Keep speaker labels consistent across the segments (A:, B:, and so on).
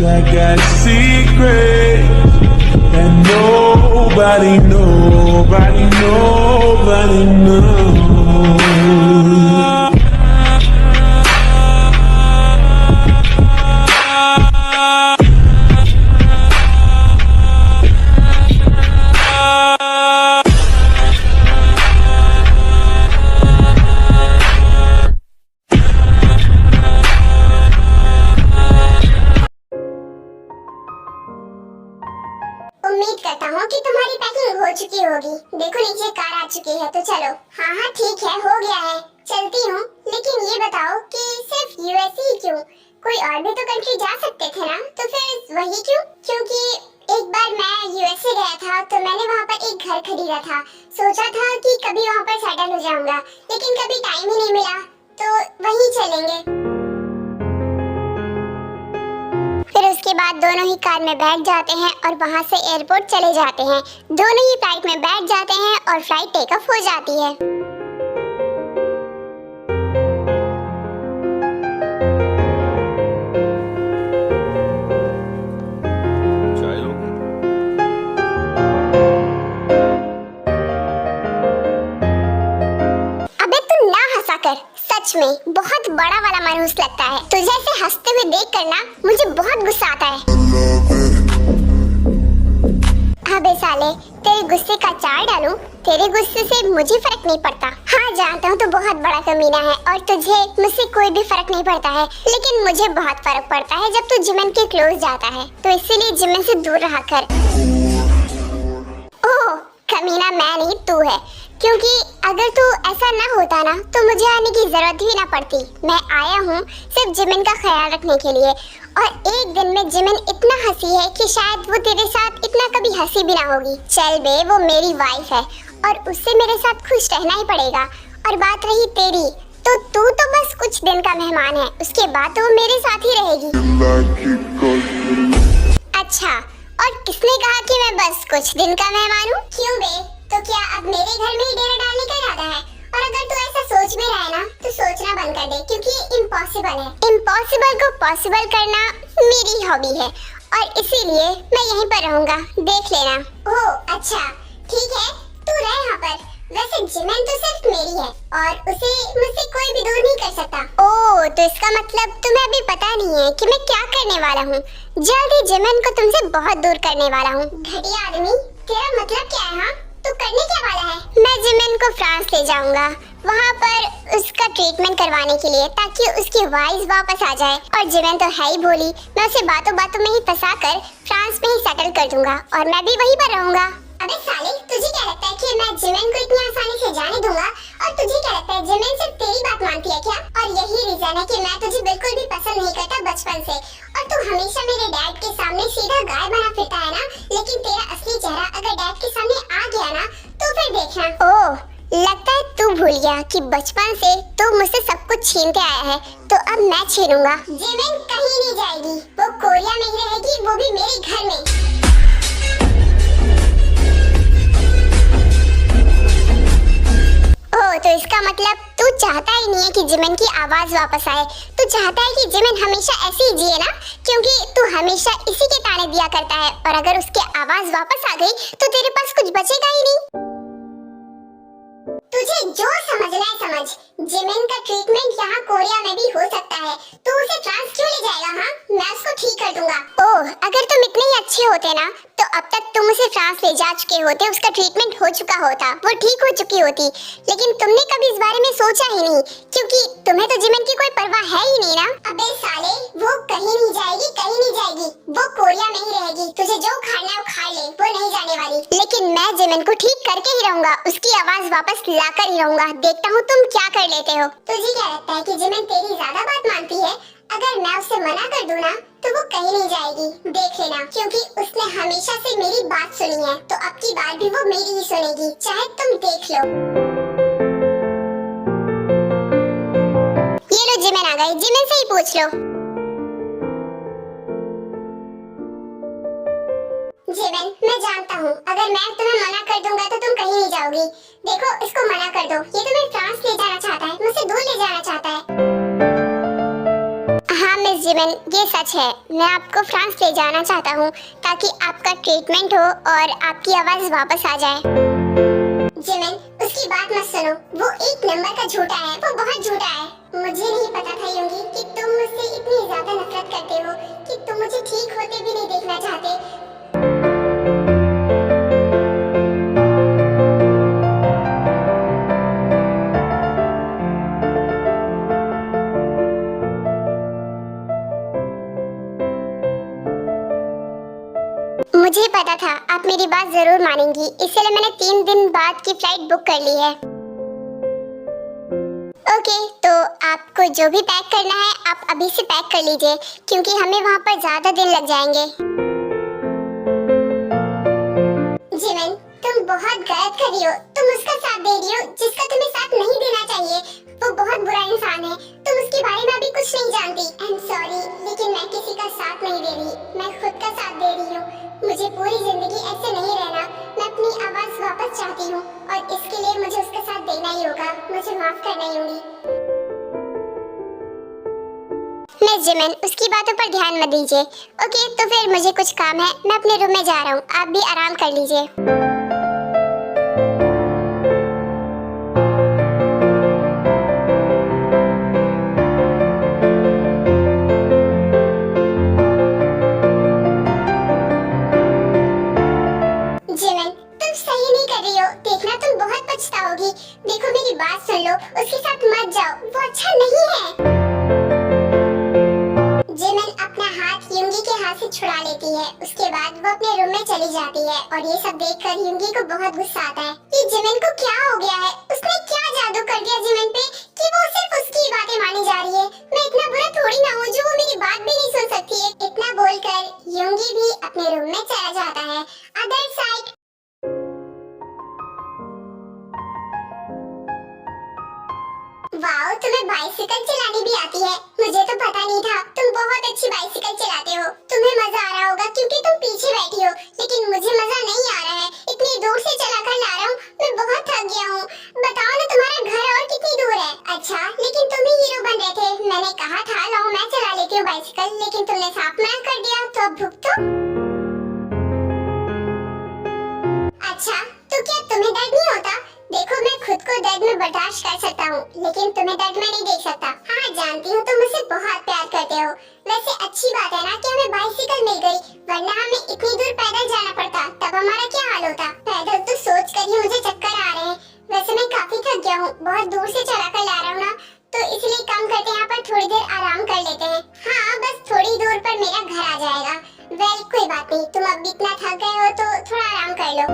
A: I got secrets that nobody knows.
B: उम्मीद करता हूँ कि तुम्हारी पैकिंग हो चुकी होगी। देखो नीचे कार आ चुकी है, तो चलो। हाँ ठीक है, हो गया है, चलती हूँ। लेकिन ये बताओ कि सिर्फ यूएस ही क्यों? कोई और भी तो कंट्री जा सकते थे ना, तो फिर वही क्यों? क्योंकि एक बार मैं यूएसए गया था, तो मैंने वहाँ पर एक घर खरीदा था। सोचा था कि कभी वहाँ पर सेटल हो जाऊंगा, लेकिन कभी टाइम ही नहीं मिला, तो वहीं चलेंगे। फिर उसके बाद दोनों ही कार में बैठ जाते हैं और वहाँ से एयरपोर्ट चले जाते हैं। दोनों ही फ्लाइट में बैठ जाते हैं और फ्लाइट टेक ऑफ हो जाती है। अबे तू ना हंसा कर, सच में बहुत बड़ा वाला मनहूस लगता है। तुझे ऐसे हंसते हुए देख कर ना मुझे बहुत गुस्सा आता है। अबे साले, तेरे गुस्से का चार डालूं? तेरे गुस्से से मुझे फर्क नहीं पड़ता। हाँ जानता हूँ तू बहुत बड़ा कमीना है और तुझे मुझसे कोई भी फर्क नहीं पड़ता है, लेकिन मुझे बहुत फर्क पड़ता है जब तू जिमन के क्लोज जाता है। तो इसीलिए जिमन से दूर रहा कर। ओह कमीना मैं नहीं, तू है। क्योंकि अगर तू ऐसा ना होता ना, तो मुझे आने की जरूरत भी ना पड़ती। मैं आया हूँ सिर्फ जिमिन का ख्याल रखने के लिए, और एक दिन में जिमिन इतना हंसी है कि शायद वो तेरे साथ इतना कभी हंसी भी ना होगी। चल बे, वो मेरी वाइफ है और उससे मेरे साथ खुश रहना ही पड़ेगा। और बात रही तेरी, तो तू तो बस कुछ दिन का मेहमान है, उसके बाद तो वो मेरे साथ ही रहेगी। अच्छा, और किसने कहा कि मैं बस कुछ दिन का मेहमान हूँ? क्यों बे, तो क्या अब मेरे घर में ही डेरा डालने का इरादा है? और अगर तू ऐसा सोच भी रहा है ना, तो सोचना बंद कर दे, क्योंकि ये इम्पॉसिबल है। इम्पॉसिबल को पॉसिबल करना मेरी हॉबी है, और इसीलिए मैं यहीं पर रहूंगा, देख लेना। ओह अच्छा ठीक है, तू रह यहाँ पर। वैसे जिमिन तो सिर्फ मेरी है और उसे मुझसे कोई भी दूर नहीं कर सकता। ओह, तो इसका मतलब तुम्हें अभी पता नहीं है कि मैं क्या करने वाला हूँ। जल्द ही जिमिन को तुमसे बहुत दूर करने वाला हूँ। घटिया आदमी, तेरा मतलब क्या है? हाँ, तू करने क्या वाला है? मैं जिमिन को फ्रांस ले जाऊंगा, वहाँ पर उसका ट्रीटमेंट करवाने के लिए, ताकि उसकी वॉइस वापस आ जाए। और जिमिन तो है ही भोली, मैं उसे बातों बातों में ही फंसा कर फ्रांस में ही सेटल कर दूंगा और मैं भी वहीं पर रहूंगा। अबे साले, तुझे क्या लगता है कि मैं जिमिन को इतनी आसानी से जाने दूंगा? और तुझे क्या लगता है जिमिन सिर्फ तेरी बात मानती है क्या? और यही रीजन है कि मैं तुझे बिल्कुल भी पसंद नहीं करता बचपन से, और तू हमेशा मेरे डैड के सामने सीधा गाय बना फिरता है ना। लेकिन तेरा असली चेहरा अगर डैड के सामने आ गया ना, तो फिर देखना। ओह, लगता है तू भूल गया कि बचपन से तू मुझसे सब कुछ छीनते आया है, तो अब मैं छीनूंगा। जिमिन कहीं नहीं जाएगी, वो कोरिया में ही रहेगी, वो भी मेरे घर में। ओह, तो इसका मतलब तू चाहता ही नहीं है कि जिमिन की आवाज वापस आए। तू चाहता है कि जिमिन हमेशा ऐसे ही जिए ना, क्योंकि तू हमेशा इसी के ताने दिया करता है, और अगर उसकी आवाज वापस आ गई तो तेरे पास कुछ बचेगा ही नहीं। तुझे जो समझना है समझ। जिमिन का ट्रीटमेंट यहाँ कोरिया में भी हो सकता है, तो उसे फ्रांस क्यों ले जाएगा? हाँ, मैं उसको ठीक कर दूंगा। ओह, अगर तुम इतने ही अच्छे होते ना, तो अब तक तुम उसे फ्रांस ले जा चुके होते, उसका ट्रीटमेंट हो चुका होता, वो ठीक हो चुकी होती। लेकिन तुमने कभी इस बारे में सोचा ही नहीं, क्योंकि तुम्हें तो जिमिन की कोई परवाह है ही नहीं ना। अबे साले, वो कहीं नहीं जाएगी, कहीं नहीं जाएगी, वो कोरिया में ही रहेगी। तुझे जो खाना है वो खा ले, वो नहीं जाने वाली। लेकिन मैं जिमिन को ठीक करके ही रहूंगा, उसकी आवाज वापस लाकर ही रहूंगा। देखता हूँ तुम क्या कर लेते हो। तुझे क्या लगता है कि जिमिन तेरी ज्यादा बात मानती है? अगर मैं उसे मना कर दूं ना, तो वो कहीं नहीं जाएगी, देख लेना। क्योंकि उसने हमेशा से मेरी बात सुनी है, तो अब की बात भी वो मेरी ही सुनेगी, चाहे तुम देख लो। ये लो, जिमिन आ गई, जिमिन से ही पूछ लो। जिमिन, मैं जानता हूँ अगर मैं तुम्हें मना कर दूंगा तो तुम कहीं नहीं जाओगी। देखो, इसको मना कर दो, ये तुम्हें फ्रांस ले जाना चाहता है, मुझसे दूर ले जाना चाहता है। हाँ मिस जिमिन, ये सच है। मैं आपको फ्रांस ले जाना चाहता हूँ ताकि आपका ट्रीटमेंट हो और आपकी आवाज वापस आ जाए। जिमिन, उसकी बात मत सुनो, वो एक नंबर का झूठा है, वो बहुत झूठा है। मुझे नहीं पता था यूंगी कि तुम मुझसे इतनी ज्यादा नफरत करते हो कि तुम मुझे ठीक होते भी नहीं देखना चाहते। मुझे पता था आप मेरी बात जरूर मानेंगी, इसलिए मैंने 3 दिन बाद की फ्लाइट बुक कर ली है। ओके, तो आपको जो भी पैक करना है आप अभी से पैक कर लीजिए, क्योंकि हमें वहाँ पर ज्यादा दिन लग जाएंगे। जिमिन, तुम बहुत गलत कर रही हो। तुम उसका साथ दे रही हो जिसका तुम्हें साथ नहीं देना चाहिए। वो बहुत बुरा इंसान है, तुम उसके बारे में अभी कुछ नहीं जानती। आई एम सॉरी, लेकिन मैं किसी का साथ नहीं दे रही, मैं खुद का साथ दे रही हूँ। मुझे पूरी जिंदगी ऐसे नहीं रहना। मैं अपनी आवाज वापस चाहती हूँ और इसके लिए मुझे उसका साथ देना ही होगा। मुझे माफ करना ही होगी। मिस जिमिन, उसकी बातों पर ध्यान मत दीजिए। ओके, तो फिर मुझे कुछ काम है, मैं अपने रूम में जा रहा हूँ, आप भी आराम कर लीजिए। जिमिन, तुम सही नहीं कर रही हो, देखना तुम बहुत पछताओगी। देखो मेरी बात सुन लो, उसके साथ मत जाओ, वो अच्छा नहीं है। जिमिन अपना हाथ यूंगी के हाथ से छुड़ा लेती है, उसके बाद वो अपने रूम में चली जाती है और ये सब देखकर यूंगी को बहुत गुस्सा आता है। ये जिमिन को क्या हो गया है? उसने क्या जादू कर दिया जिमिन पे कि वो सिर्फ उसकी बातें मानी जा रही है? मैं इतना बुरा थोड़ी ना हूँ जो वो मेरी बात भी नहीं सुन सकती है। इतना बोलकर यूंगी भी अपने रूम में चला जाता है। अदर साइड वाओ, तुम्हें बाइसिकल चलानी भी आती है, मुझे तो पता नहीं था। तुम बहुत अच्छी बाइसिकल चलाते हो। तुम्हें मजा आ रहा होगा क्योंकि तुम पीछे बैठी हो, लेकिन मुझे मजा नहीं आ रहा है। इतनी दूर से चलाकर ला रहा हूँ, मैं बहुत थक गया हूँ। बताओ ना, तुम्हारा घर और कितनी दूर है? अच्छा, लेकिन तुम ही हीरो बन रहे थे। मैंने कहा था लाओ मैं चला लेती हूँ बाइसिकल, लेकिन तुमने साफ मना कर दिया, तो अब भुगतो। अच्छा, तो क्या तुम्हें दर्द नहीं होता? देखो, मैं खुद को दर्द में बर्दाश्त कर सकता हूँ, लेकिन तुम्हें दर्द में नहीं देख सकता। हाँ, जानती हूँ तुम मुझसे बहुत प्यार करते हो। वैसे अच्छी बात है ना कि हमें बाइसिकल मिल गई, वरना हमें इतनी दूर पैदल जाना पड़ता, तब हमारा क्या हाल होता। पैदल तो सोच कर ही मुझे चक्कर आ रहे हैं। वैसे मैं काफी थक गया हूँ, बहुत दूर से चला कर ला रहा हूँ ना, तो इसलिए काम करते हैं, यहाँ पर थोड़ी देर आराम कर लेते हैं। हाँ, बस थोड़ी दूर पर मेरा घर आ जाएगा। वेल, कोई बात नहीं, तुम अब इतना थक गए हो तो थोड़ा आराम कर लो।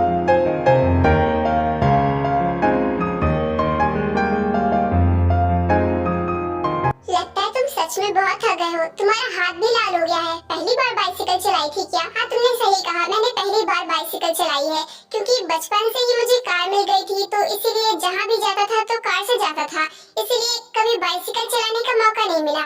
B: लगता है तुम सच में बहुत थक गए हो, तुम्हारा हाथ भी लाल हो गया है। पहली बार बाइसिकल चलाई थी क्या? हाँ, तुमने सही कहा, मैंने पहली बार बाइसिकल चलाई है, क्योंकि बचपन से ही मुझे कार मिल गई थी, तो इसीलिए जहाँ भी जाता था तो कार से जाता था, इसीलिए कभी बाइसिकल चलाने का मौका नहीं मिला।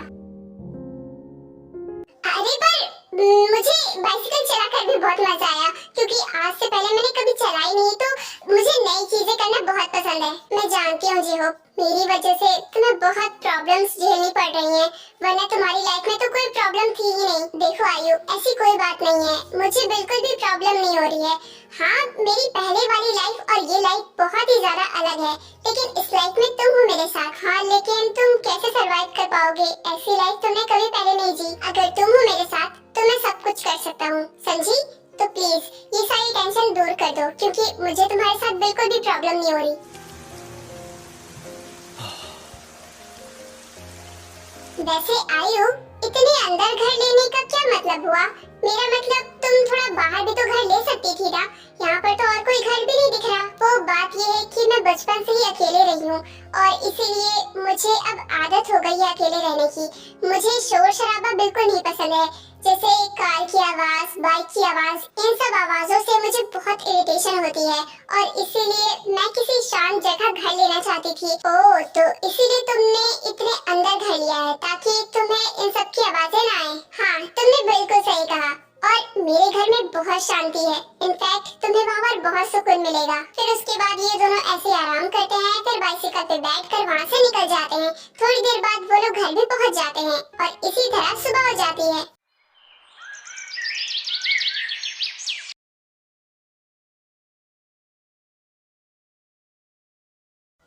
B: अरे पर मुझे बाइसिकल चलाकर भी बहुत मजा आया, क्योंकि आज से पहले मैंने कभी चलाई नहीं, तो मुझे नई चीजें करना बहुत पसंद है। मैं जानती हूँ जी हो, मेरी वजह से तुम्हें बहुत प्रॉब्लम्स झेलनी पड़ रही हैं, वरना तुम्हारी लाइफ में तो कोई प्रॉब्लम थी ही नहीं। देखो आयु, ऐसी कोई बात नहीं है, मुझे बिल्कुल भी प्रॉब्लम नहीं हो रही है। हाँ, मेरी पहले वाली लाइफ और ये लाइफ बहुत ही ज्यादा अलग है, लेकिन इस लाइफ में तुम हो मेरे साथ। हाँ, लेकिन तुम कैसे सरवाइव कर पाओगे? ऐसी लाइफ तुमने कभी पहले नहीं जी। अगर तुम हो मेरे साथ तो मैं सब कुछ कर सकता हूँ, समझी? तो प्लीज ये सारी टेंशन दूर कर दो, क्योंकि मुझे तुम्हारे साथ बिल्कुल भी प्रॉब्लम नहीं हो रही। वैसे आयु, इतने अंदर घर लेने का क्या मतलब हुआ? मेरा मतलब तुम थोड़ा बाहर भी तो घर ले सकती थी ना, यहाँ पर तो और कोई घर भी नहीं दिख रहा। वो बात ये है कि मैं बचपन से ही अकेले रही हूँ और इसीलिए मुझे अब आदत हो गई है अकेले रहने की। मुझे शोर शराबा बिल्कुल नहीं पसंद है, जैसे कार की आवाज, बाइक की आवाज, इन सब आवाजों से मुझे बहुत इरिटेशन होती है और इसीलिए मैं किसी शांत जगह घर लेना चाहती थी। ओह, तो इसीलिए तुमने इतने अंदर घर लिया है ताकि तुम्हें इन सब की आवाजें ना आए। हाँ, तुमने बिल्कुल सही कहा। और मेरे घर में बहुत शांति है। इनफैक्ट तुम्हें वहाँ पर बहुत सुकून मिलेगा। फिर उसके बाद ये दोनों ऐसे आराम करते हैं, फिर बाइसिकल पे बैठकर वहाँ से निकल जाते हैं। थोड़ी देर बाद वो लोग घर भी पहुँच जाते हैं और इसी तरह सुबह हो जाती है।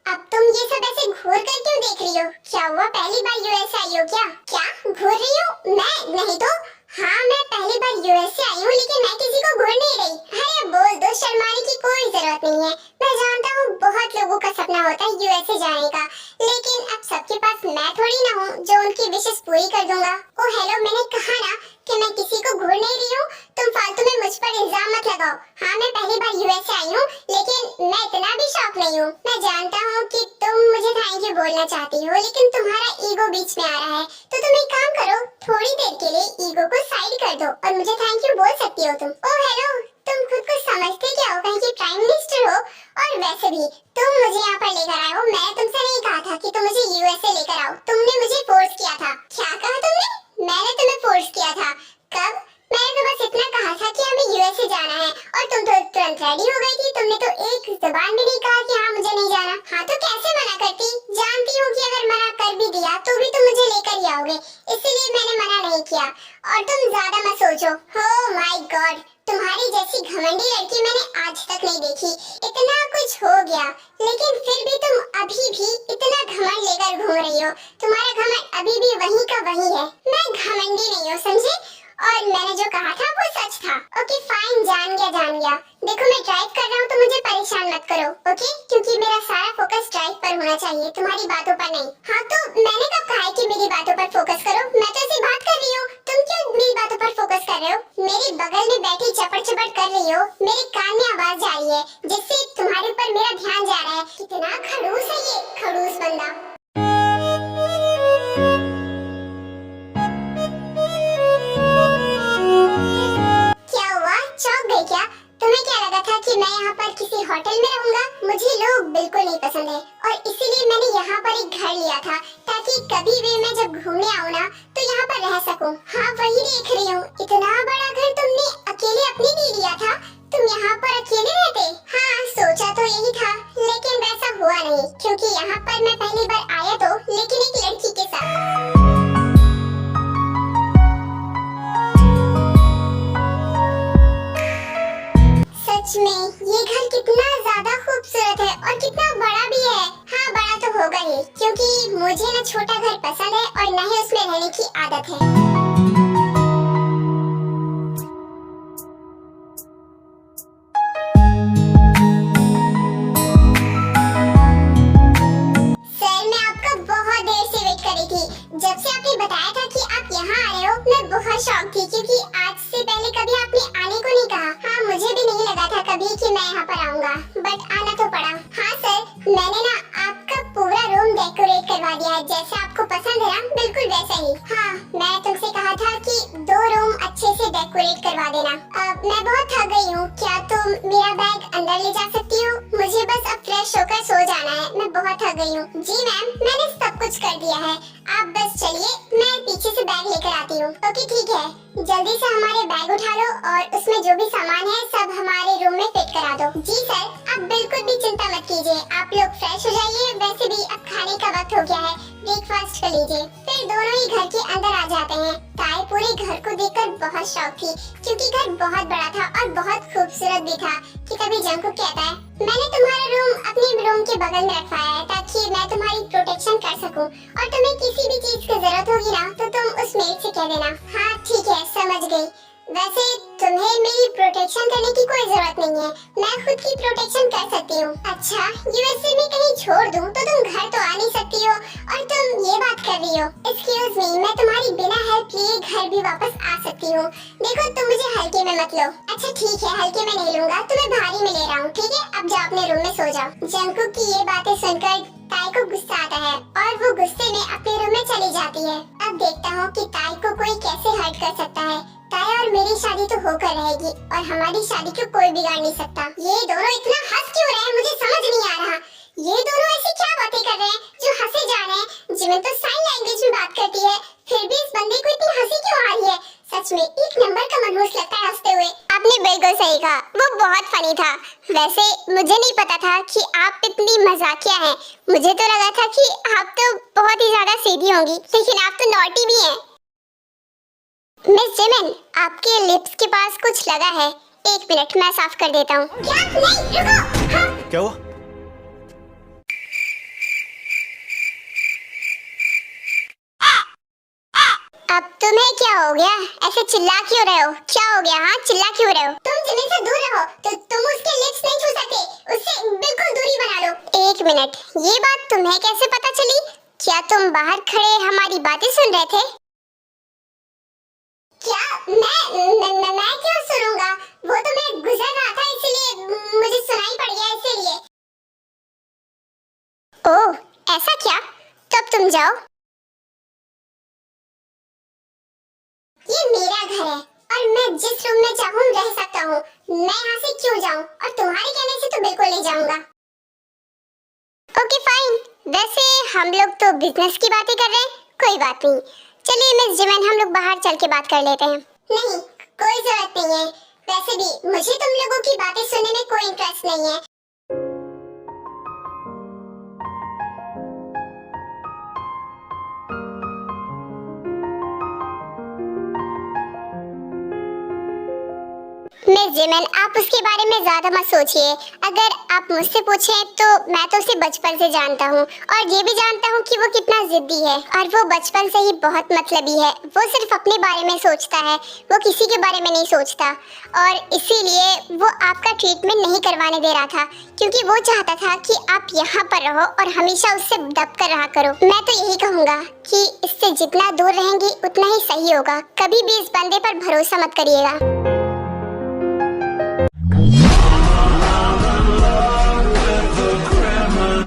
B: अब तुम ये सब ऐसे घूर कर क्यों देख रही हो? क्या हुआ, पहली बार यूएस आई हो क्या? क्या घूर रही हो? मैं नहीं तो। हाँ, मैं पहली बार यूएस से आई हूँ, लेकिन मैं किसी को घूर नहीं रही। अरे बोल दो, शर्माने की कोई जरूरत नहीं है। मैं जानता हूँ बहुत लोगों का सपना होता है यूएसए जाने का, लेकिन अब सबके पास मैं थोड़ी ना हूँ जो उनकी विशेष पूरी कर दूंगा। ओ हेलो, मैंने कहा ना कि मैं किसी को घूर नहीं रही हूँ। तुम फालतू में मुझ पर इल्जाम मत लगाओ। हाँ, मैं पहली बार यूएस से आई हूँ, लेकिन मैं इतना भी शौक नहीं हूँ। मैं जानता हूँ कि तुम मुझे थैंक यू बोलना चाहती हो, लेकिन तुम्हारा ईगो बीच में आ रहा है। तो तुम एक काम करो, थोड़ी देर के लिए ईगो को साइड कर दो और मुझे थैंक यू बोल सकती हो तुम। ओ हेलो, तुम खुद को समझते क्या हो कहीं की प्राइम मिनिस्टर हो? और वैसे भी तुम मुझे यहाँ पर लेकर आए हो। मैंने तुमसे नहीं कहा था कि तुम मुझे यूएसए लेकर आओ, तुमने मुझे फोर्स किया था। क्या कहा तुमने? मैंने तुम्हें फोर्स किया था। कब? मैंने तो बस इतना कहा था कि हमें यूएसए जाना है और तुम तो तुरंत रेडी हो गई थी। तुमने तो एक जबान भी नहीं कहा कि हाँ मुझे नहीं जाना। हाँ तो कैसे मना करती? जानती हूँ कि अगर मना कर भी दिया तो भी तुम मुझे लेकर ही आओगे, इसीलिए मैंने मना नहीं किया। और तुम ज्यादा मत सोचो। ओह माय गॉड, तुम्हारी जैसी घमंडी लड़की मैंने आज तक नहीं देखी। इतना कुछ हो गया, लेकिन फिर भी तुम अभी भी इतना घमंड लेकर घूम रही हो। तुम्हारा घमंड अभी भी वही का वही है। मैं घमंडी नहीं हूँ, समझे? और मैंने जो कहा था वो सच था। ओके फाइन, जान गया। देखो मैं ड्राइव कर रहा हूँ तो मुझे परेशान मत करो, ओके? क्योंकि मेरा सारा फोकस ड्राइव पर होना चाहिए, तुम्हारी बातों पर नहीं। हाँ तो मैंने कब कहा है कि मेरी बातों पर फोकस करो? मैं तो ऐसी बात कर रही हूँ, तुम क्यों मेरी बातों पर फोकस कर रहे हो? मेरे बगल में बैठी चपड़ कर रही हो, मेरे कान में आवाज जा रही है, जिससे तुम्हारे ऊपर मेरा ध्यान जा रहा है। कितना खड़ूस है ये खड़ूस बंदा। चौंक गई क्या? तुम्हें क्या लगा था कि मैं यहाँ पर किसी होटल में रहूंगा? मुझे लोग बिल्कुल नहीं पसंद है और इसीलिए मैंने यहाँ पर एक घर लिया था, ताकि कभी भी मैं जब घूमने आऊँ ना तो यहाँ पर रह सकूँ। हाँ वही देख रही हूँ, इतना बड़ा घर तुमने अकेले अपने लिए लिया था? तुम यहाँ पर अकेले रहते? हाँ सोचा तो यही था, लेकिन वैसा हुआ नहीं, क्योंकि यहाँ पर मैं पहली बार आया तो, लेकिन एक लड़की के साथ। सच में ये घर कितना ज्यादा खूबसूरत है और कितना बड़ा भी है। हाँ बड़ा तो होगा ही, क्योंकि मुझे ना छोटा घर पसंद है और न ही उसमें रहने की आदत है। सर मैं आपका बहुत देर से वेट कर रही थी। जब से आपने बताया था कि आप यहाँ आ रहे हो, मैं बहुत शॉक थी, क्योंकि आज से पहले कभी आपने आने को नहीं कहा। हाँ मुझे भी नहीं लगा था कभी कि मैं यहाँ पर आऊंगा, बट आना तो पड़ा। हाँ सर, मैंने ना आपका पूरा रूम डेकोरेट करवा दिया है, जैसे आपको पसंद है ना, बिल्कुल वैसा ही। हाँ मैं तुमसे कहा था कि 2 रूम अच्छे से डेकोरेट करवा देना। अब मैं बहुत थक गई हूँ, क्या तुम मेरा बैग अंदर ले जा सकती हो? मुझे बस अब फ्रेश होकर सो जाना है, मैं बहुत थक गई हूँ। जी मैम, मैंने सब कुछ कर दिया है, आप बस चलिए, मैं पीछे से बैग लेकर आती हूँ। ओके ठीक है, जल्दी से हमारे बैग उठा लो और उसमें जो भी सामान है सब हमारे रूम में फिट करा दो। जी सर, आप बिल्कुल भी चिंता मत कीजिए, आप लोग फ्रेश हो जाइए। वैसे भी अब खाने का वक्त हो गया है, ब्रेकफास्ट कर लीजिए। फिर दोनों ही घर के अंदर आ जाते हैं। ताई पूरे घर को देखकर बहुत शौक थी, क्योंकि घर बहुत बड़ा था और बहुत खूबसूरत भी था। कि तभी जंकुक कहता है, मैंने तुम्हारा रूम अपने रूम के बगल में रखवाया है, ताकि मैं तुम्हारी प्रोटेक्शन कर सकूं, और तुम्हें किसी भी चीज की जरूरत होगी ना तो तुम उस मेड से कह देना। हाँ ठीक है, समझ गई। वैसे तुम्हें मेरी प्रोटेक्शन करने की कोई जरूरत नहीं है, मैं खुद की प्रोटेक्शन कर सकती हूँ। अच्छा, यूएसए में कहीं छोड़ दूँ तो तुम घर तो आ नहीं सकती हो, और तुम ये बात कर रही हो। एक्सक्यूज मी, मैं तुम्हारी बिना हेल्प लिए घर भी वापस आ सकती हूँ। देखो तुम मुझे हल्के में मत लो। अच्छा ठीक है, हल्के में नहीं लूंगा, तुम्हें भारी में ले रहा हूँ। ठीक है, अब जाओ अपने रूम में सो जाओ। जंकुक की ये बातें सुनकर ताई को गुस्सा आता है और वो गुस्से में अपने रूम में चली जाती है। अब देखता हूँ कि ताई को कोई कैसे हर्ट कर सकता है। ताई और मेरी शादी तो होकर रहेगी और हमारी शादी को कोई बिगाड़ नहीं सकता। ये दोनों इतना हंस क्यों रहे हैं, मुझे समझ नहीं आ रहा। ये दोनों ऐसी क्या बातें कर रहे हैं जो हंसे जा रहे हैं। जिमिन तो साइन लैंग्वेज में बात करती है, फिर भी इस बंदे को इतनी हंसी क्यों आ रही है? सच में एक नंबर का मनहूस लगता है हंसते हुए। आपने बिल्कुल सही कहा, वो बहुत फनी था। वैसे मुझे नहीं पता था कि आप इतनी मजाकिया हैं। मुझे तो लगा था कि आप तो बहुत ही ज्यादा सीधी होंगी, लेकिन आप तो नॉटी भी हैं। मिस जिमिन, आपके लिप्स के पास कुछ लगा है। एक मिनट, मैं साफ कर देता हूँ। क्या? नहीं, रुको। हाँ?
C: क्या हुआ?
B: अब तुम्हें क्या हो गया? ऐसे चिल्ला क्यों रहे हो? क्या हो गया? हाँ, चिल्ला क्यों रहे हो? तुम जिमिन से दूर रहो, तो तुम उसके लिप्स नहीं छू सकते। उससे बिल्कुल दूरी बना लो। एक मिनट, ये बात तुम्हें कैसे पता चली? क्या तुम बाहर खड़े हमारी बातें सुन रहे थे? क्या? मैं क्यों सुनूंगा? वो तो मैं गुजर रहा था, इसलिए मुझे सुनाई पड़ गया, इसीलिए। ओह, ऐसा क्या? तब तुम जाओ। ये मेरा घर है और मैं जिस रूम में चाहूँ रह सकता हूँ। मैं यहाँ से क्यों जाऊँ? और तुम्हारे कहने से तो बिल्कुल नहीं जाऊँगा। Okay fine. वैसे हम लोग तो बिजनेस की बातें कर रहे हैं, कोई बात नहीं। चलिए मिस जिमिन, हम लोग बाहर चल के बात कर लेते हैं। नहीं, कोई जरूरत नहीं है। वैसे भी मुझे तुम लोगों की बातें सुनने में कोई इंटरेस्ट नहीं है। मिस जिमिन, आप उसके बारे में ज्यादा मत सोचिए। अगर आप मुझसे पूछें तो मैं तो उसे बचपन से जानता हूँ और ये भी जानता हूँ कि वो कितना जिद्दी है और वो बचपन से ही बहुत मतलबी है। वो सिर्फ अपने बारे में सोचता है, वो किसी के बारे में नहीं सोचता। और इसीलिए वो आपका ट्रीटमेंट नहीं करवाने दे रहा था, क्योंकि वो चाहता था कि आप यहाँ पर रहो और हमेशा उससे दब कर रहा करो। मैं तो यही कहूँगा कि इससे जितना दूर रहेंगी उतना ही सही होगा। कभी भी इस बंदे पर भरोसा मत करिएगा।